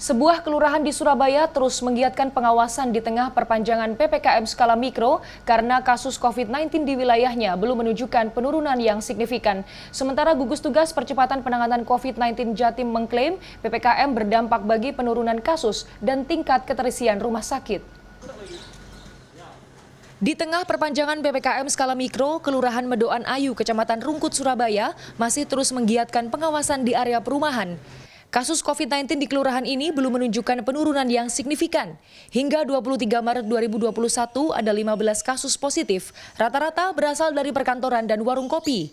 Sebuah kelurahan di Surabaya terus menggiatkan pengawasan di tengah perpanjangan PPKM skala mikro karena kasus COVID-19 di wilayahnya belum menunjukkan penurunan yang signifikan. Sementara gugus tugas percepatan penanganan COVID-19 Jatim mengklaim PPKM berdampak bagi penurunan kasus dan tingkat keterisian rumah sakit. Di tengah perpanjangan PPKM skala mikro, Kelurahan Medoan Ayu, Kecamatan Rungkut, Surabaya masih terus menggiatkan pengawasan di area perumahan. Kasus COVID-19 di kelurahan ini belum menunjukkan penurunan yang signifikan. Hingga 23 Maret 2021 ada 15 kasus positif, rata-rata berasal dari perkantoran dan warung kopi.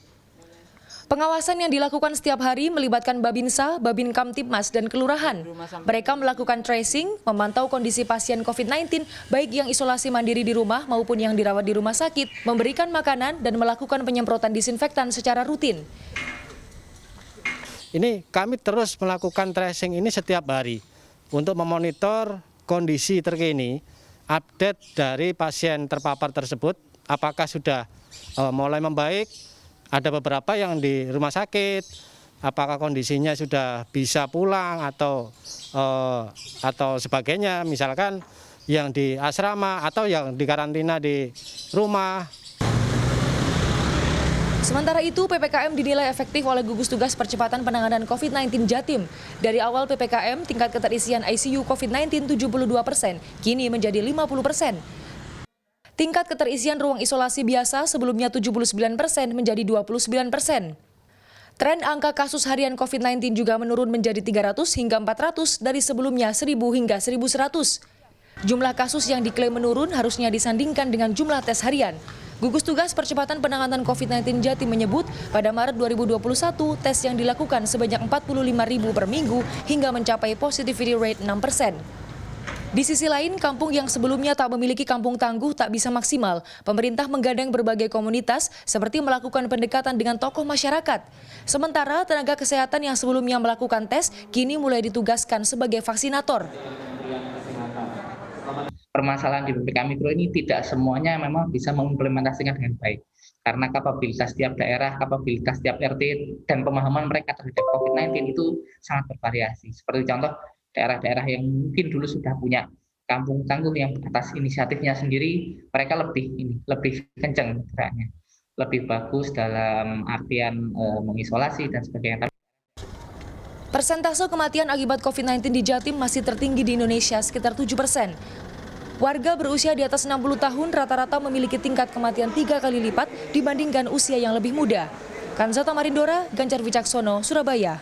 Pengawasan yang dilakukan setiap hari melibatkan Babinsa, Babin Kamtibmas, dan kelurahan. Mereka melakukan tracing, memantau kondisi pasien COVID-19, baik yang isolasi mandiri di rumah maupun yang dirawat di rumah sakit, memberikan makanan, dan melakukan penyemprotan disinfektan secara rutin. Ini kami terus melakukan tracing ini setiap hari untuk memonitor kondisi terkini, update dari pasien terpapar tersebut, apakah sudah mulai membaik, ada beberapa yang di rumah sakit, apakah kondisinya sudah bisa pulang atau sebagainya, misalkan yang di asrama atau yang di karantina di rumah. Sementara itu, PPKM dinilai efektif oleh gugus tugas percepatan penanganan COVID-19 Jatim. Dari awal PPKM, tingkat keterisian ICU COVID-19 72%, kini menjadi 50%. Tingkat keterisian ruang isolasi biasa sebelumnya 79% menjadi 29%. Tren angka kasus harian COVID-19 juga menurun menjadi 300 hingga 400 dari sebelumnya 1.000 hingga 1.100. Jumlah kasus yang diklaim menurun harusnya disandingkan dengan jumlah tes harian. Gugus Tugas Percepatan Penanganan COVID-19 Jatim menyebut pada Maret 2021 tes yang dilakukan sebanyak 45.000 per minggu hingga mencapai positivity rate 6%. Di sisi lain, kampung yang sebelumnya tak memiliki kampung tangguh tak bisa maksimal. Pemerintah menggandeng berbagai komunitas seperti melakukan pendekatan dengan tokoh masyarakat. Sementara tenaga kesehatan yang sebelumnya melakukan tes kini mulai ditugaskan sebagai vaksinator. Permasalahan di PPKM Mikro ini tidak semuanya memang bisa mengimplementasikan dengan baik. Karena kapabilitas setiap daerah, kapabilitas setiap RT, dan pemahaman mereka terhadap COVID-19 itu sangat bervariasi. Seperti contoh, daerah-daerah yang mungkin dulu sudah punya kampung tangguh yang atas inisiatifnya sendiri, mereka lebih kencang geraknya, lebih bagus dalam artian mengisolasi dan sebagainya. Persentase kematian akibat COVID-19 di Jatim masih tertinggi di Indonesia, sekitar 7%. Warga berusia di atas 60 tahun rata-rata memiliki tingkat kematian 3 kali lipat dibandingkan usia yang lebih muda. Kanzata Marindora, Ganjar Wicaksono, Surabaya.